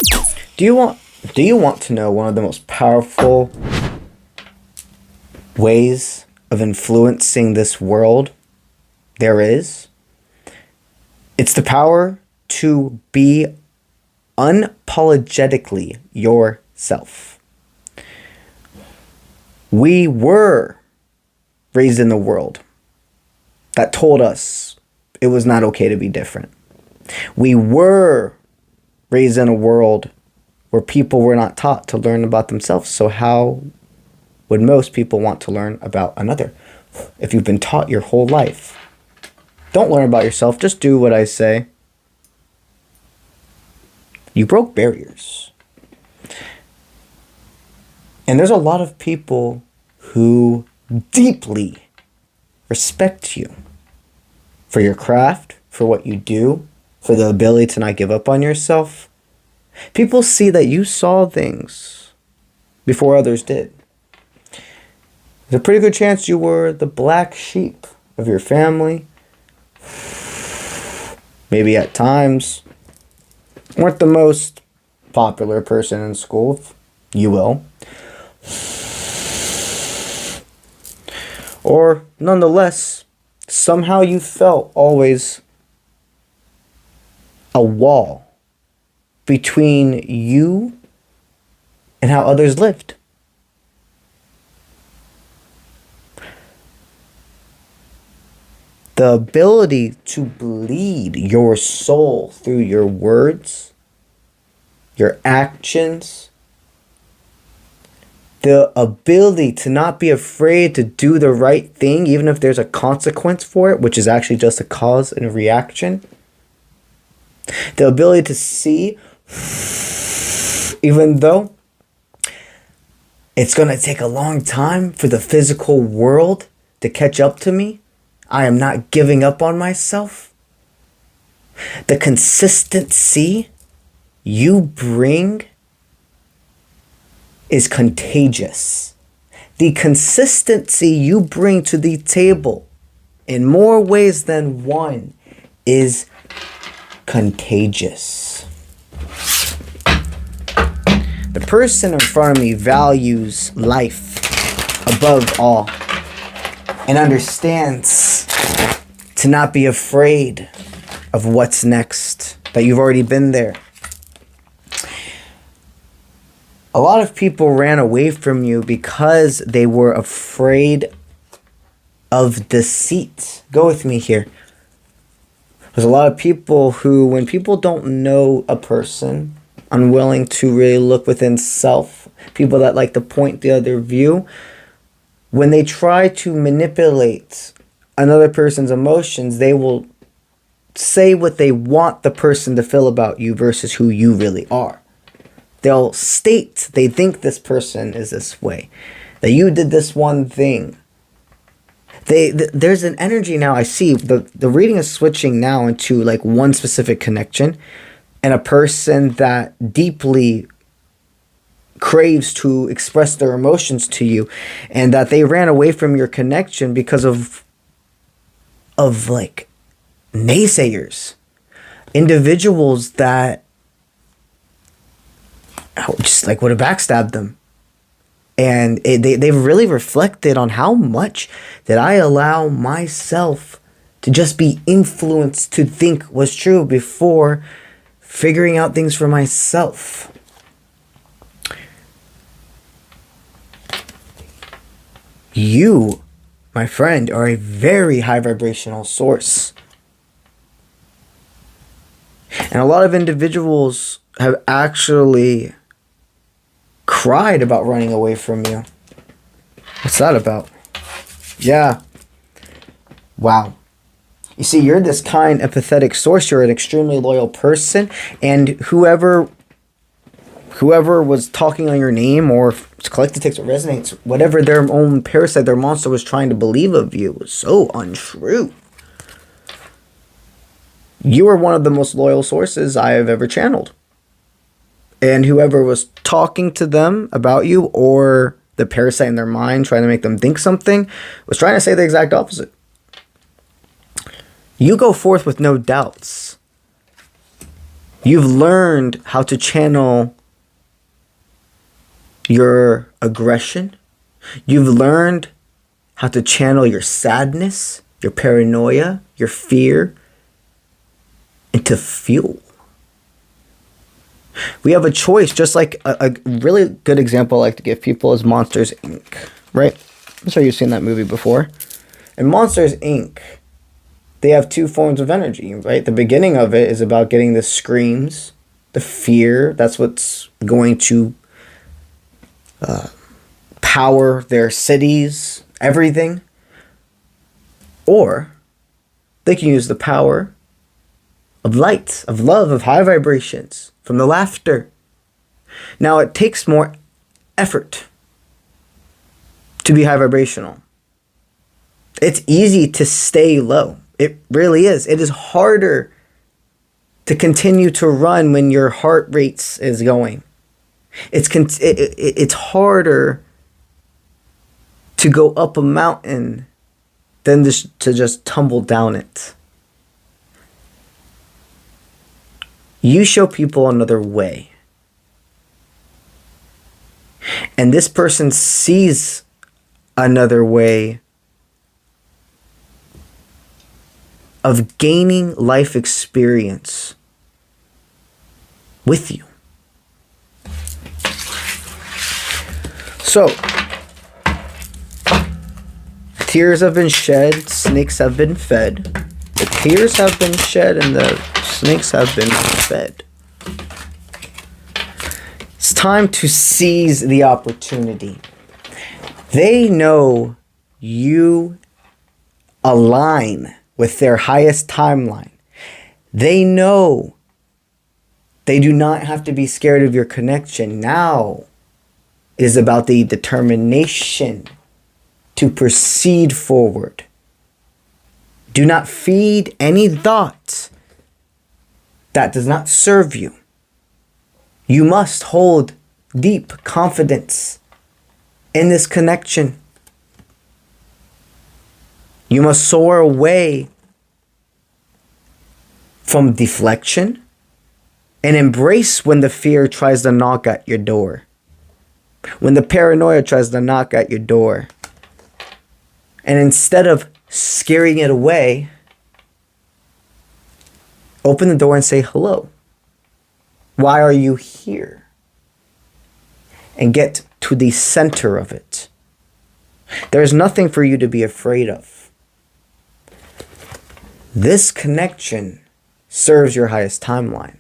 Do you want to know one of the most powerful ways of influencing this world there is? It's the power to be unapologetically yourself. We were raised in the world that told us it was not okay to be different. We were raised in a world where people were not taught to learn about themselves. So how would most people want to learn about another? If you've been taught your whole life, don't learn about yourself, just do what I say. You broke barriers. And there's a lot of people who deeply respect you for your craft, for what you do, for the ability to not give up on yourself. People see that you saw things before others did. There's a pretty good chance you were the black sheep of your family. Maybe at times weren't the most popular person in school, UL. Or nonetheless, somehow you felt always a wall between you and how others lived. The ability to bleed your soul through your words, your actions, the ability to not be afraid to do the right thing, even if there's a consequence for it, which is actually just a cause and a reaction. The ability to see, even though it's going to take a long time for the physical world to catch up to me, I am not giving up on myself. The consistency you bring is contagious. The consistency you bring to the table in more ways than one is contagious. The person in front of me values life above all and understands to not be afraid of what's next, that you've already been there. A lot of people ran away from you because they were afraid of deceit. Go with me here. There's a lot of people who, when people don't know a person, unwilling to really look within self, people that like to point the other view, when they try to manipulate another person's emotions, they will say what they want the person to feel about you versus who you really are. They'll state they think this person is this way, that you did this one thing. There's an energy now. I see the reading is switching now into like one specific connection and a person that deeply craves to express their emotions to you, and that they ran away from your connection because of like naysayers, individuals that just like would have backstabbed them. And they've really reflected on how much did I allow myself to just be influenced to think was true before figuring out things for myself. You, my friend, are a very high vibrational source. And a lot of individuals have actually cried about running away from you. What's that about? Yeah. Wow. You see, you're this kind, empathetic source. You're an extremely loyal person. And whoever was talking on your name or collected text or resonates, whatever their own parasite, their monster was trying to believe of you was so untrue. You are one of the most loyal sources I have ever channeled. And whoever was talking to them about you, or the parasite in their mind trying to make them think something, was trying to say the exact opposite. You go forth with no doubts. You've learned how to channel your aggression. You've learned how to channel your sadness, your paranoia, your fear into fuel. We have a choice, just like a really good example I like to give people is Monsters, Inc., right? I'm sure you've seen that movie before. In Monsters, Inc., they have two forms of energy, right? The beginning of it is about getting the screams, the fear. That's what's going to power their cities, everything. Or they can use the power of light, of love, of high vibrations, from the laughter. Now, it takes more effort to be high vibrational. It's easy to stay low. It really is. It is harder to continue to run when your heart rate is going. It's harder to go up a mountain than to just tumble down it. You show people another way. And this person sees another way of gaining life experience with you. So, tears have been shed, snakes have been fed. The tears have been shed and the snakes have been fed. It's time to seize the opportunity. They know you align with their highest timeline. They know they do not have to be scared of your connection. Now it is about the determination to proceed forward. Do not feed any thought that does not serve you. You must hold deep confidence in this connection. You must soar away from deflection and embrace when the fear tries to knock at your door. When the paranoia tries to knock at your door. And instead of scaring it away, open the door and say hello. Why are you here? And get to the center of it. There's nothing for you to be afraid of. This connection serves your highest timeline.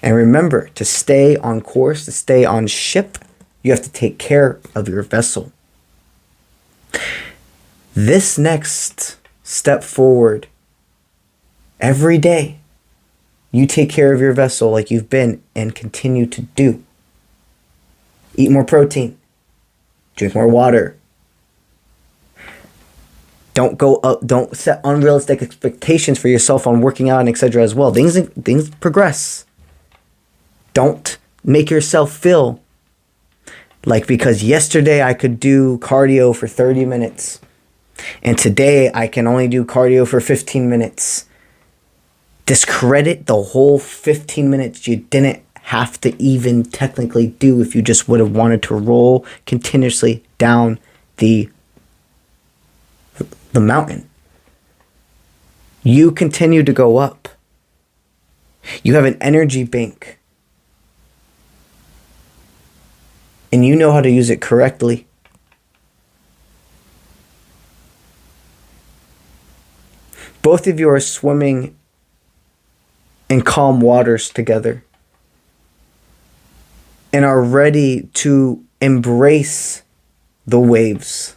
And remember, to stay on course, to stay on ship, you have to take care of your vessel. This next step forward, every day, you take care of your vessel like you've been and continue to do. Eat more protein. Drink more water. Don't set unrealistic expectations for yourself on working out and etc. as well. Things progress. Don't make yourself feel like because yesterday I could do cardio for 30 minutes and today I can only do cardio for 15 minutes. Discredit the whole 15 minutes you didn't have to even technically do if you just would have wanted to roll continuously down the mountain. You continue to go up. You have an energy bank. And you know how to use it correctly. Both of you are swimming in calm waters together and are ready to embrace the waves.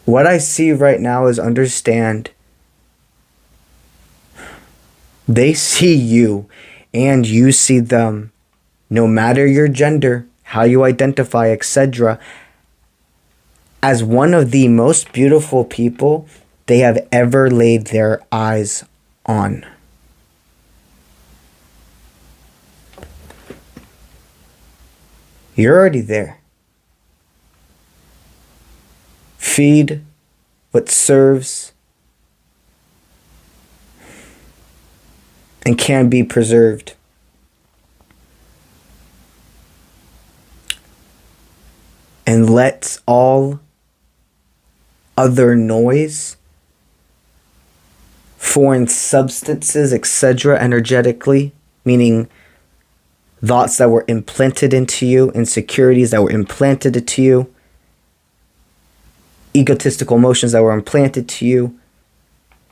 What I see right now is understand they see you and you see them, no matter your gender, how you identify, etc., as one of the most beautiful people they have ever laid their eyes on. You're already there. Feed what serves and can be preserved. And let all other noise, foreign substances, etc., energetically, meaning thoughts that were implanted into you, insecurities that were implanted into you, egotistical emotions that were implanted to you,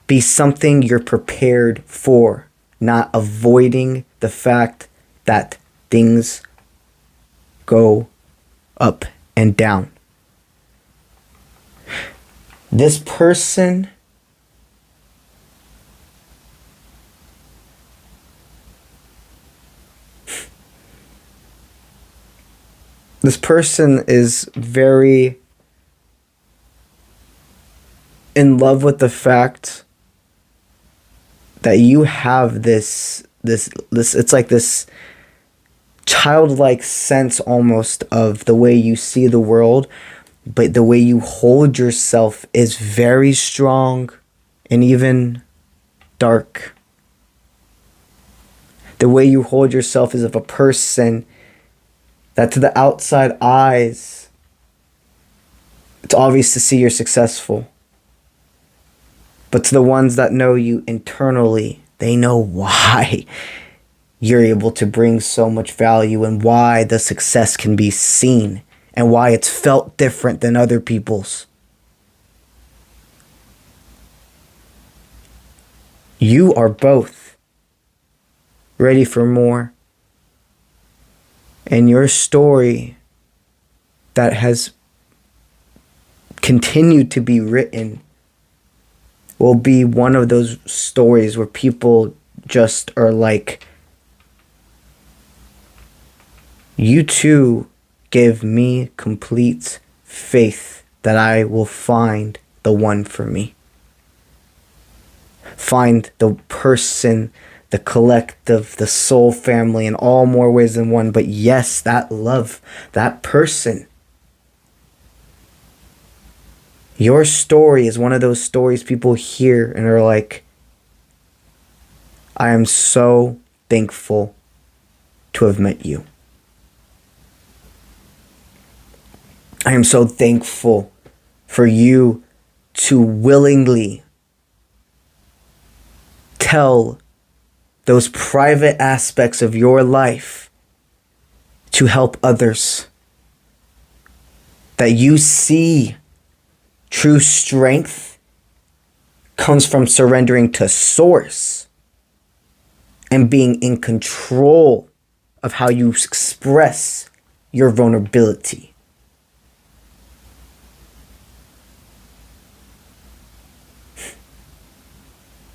be something you're prepared for, not avoiding the fact that things go up and down. This person is very in love with the fact that you have this it's like this childlike sense almost of the way you see the world, but the way you hold yourself is very strong and even dark. The way you hold yourself is of a person that to the outside eyes, it's obvious to see you're successful. But to the ones that know you internally, they know why you're able to bring so much value and why the success can be seen and why it's felt different than other people's. You are both ready for more. And your story that has continued to be written will be one of those stories where people just are like, you too give me complete faith that I will find the one for me. Find the person, the collective, the soul family in all more ways than one. But yes, that love, that person. Your story is one of those stories people hear and are like, I am so thankful to have met you. I am so thankful for you to willingly tell those private aspects of your life to help others. That you see true strength comes from surrendering to source and being in control of how you express your vulnerability.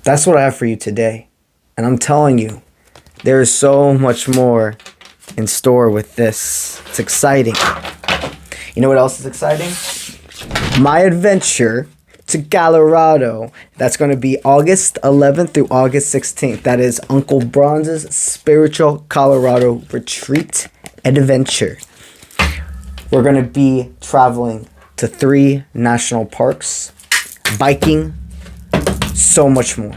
That's what I have for you today. And I'm telling you, there is so much more in store with this. It's exciting. You know what else is exciting? My adventure to Colorado. That's going to be August 11th through August 16th. That is Uncle Bronze's Spiritual Colorado Retreat Adventure. We're going to be traveling to 3 national parks, Viking, so much more.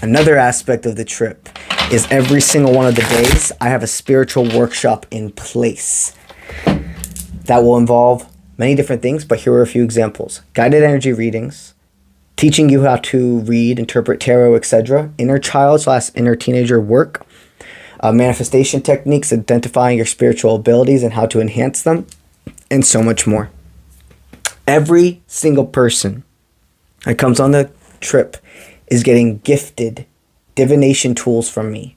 Another aspect of the trip is every single one of the days, I have a spiritual workshop in place that will involve many different things, but here are a few examples. Guided energy readings, teaching you how to read, interpret tarot, etc. Inner child / inner teenager work, manifestation techniques, identifying your spiritual abilities and how to enhance them, and so much more. Every single person that comes on the trip is getting gifted divination tools from me.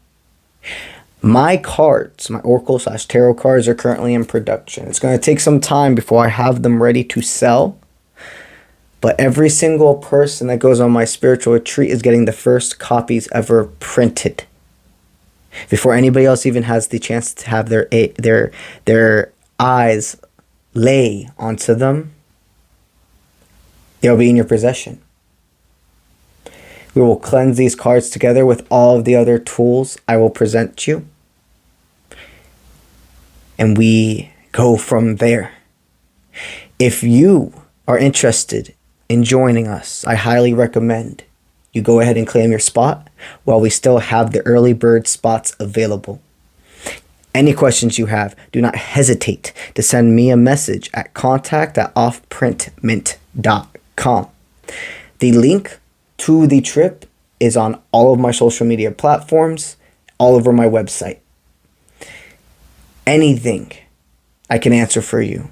My cards, my oracle / tarot cards, are currently in production. It's going to take some time before I have them ready to sell. But every single person that goes on my spiritual retreat is getting the first copies ever printed. Before anybody else even has the chance to have their eyes lay onto them, they'll be in your possession. We will cleanse these cards together with all of the other tools I will present you. And we go from there. If you are interested in joining us, I highly recommend you go ahead and claim your spot while we still have the early bird spots available. Any questions you have, do not hesitate to send me a message at contact@offprintmint.com. The link to the trip is on all of my social media platforms, all over my website. Anything I can answer for you,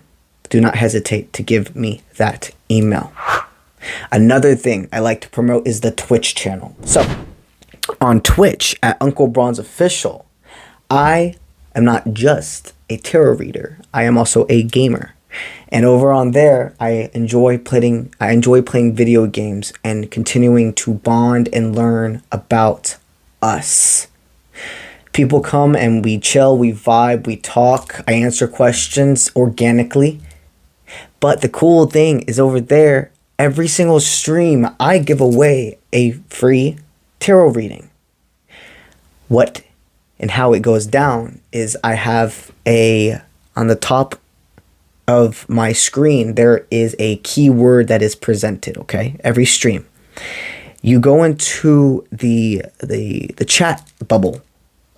do not hesitate to give me that email. Another thing I like to promote is the Twitch channel. So, on Twitch at UNCLEBRONZE'S Official, I am not just a tarot reader. I am also a gamer. And over on there, I enjoy playing video games and continuing to bond and learn about us. People come and we chill, we vibe, we talk. I answer questions organically. But the cool thing is over there, every single stream, I give away a free tarot reading. What and how it goes down is I have on the top of my screen, there is a keyword that is presented, okay? Every stream. You go into the chat bubble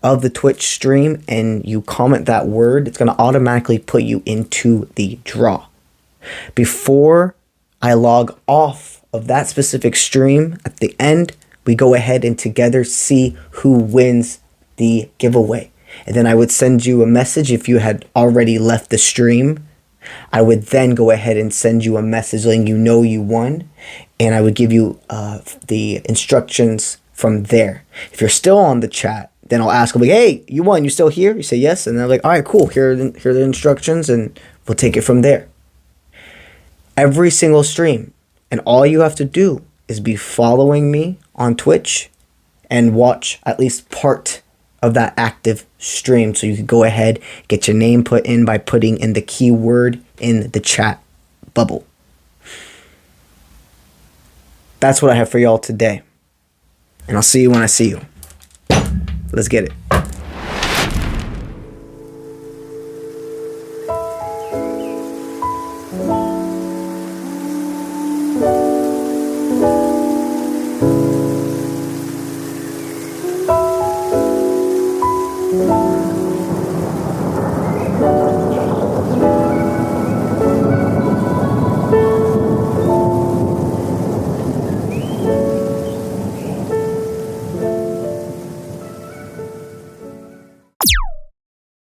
of the Twitch stream and you comment that word, it's going to automatically put you into the draw. Before I log off of that specific stream, at the end, we go ahead and together see who wins the giveaway. And then I would send you a message if you had already left the stream. I would then go ahead and send you a message letting you know you won. And I would give you the instructions from there. If you're still on the chat, then I'll ask them, like, hey, you won, you still here? You say yes. And they're like, all right, cool. Here are the instructions and we'll take it from there. Every single stream. And all you have to do is be following me on Twitch and watch at least part of that active stream. So you can go ahead, get your name put in by putting in the keyword in the chat bubble. That's what I have for y'all today. And I'll see you when I see you. Let's get it.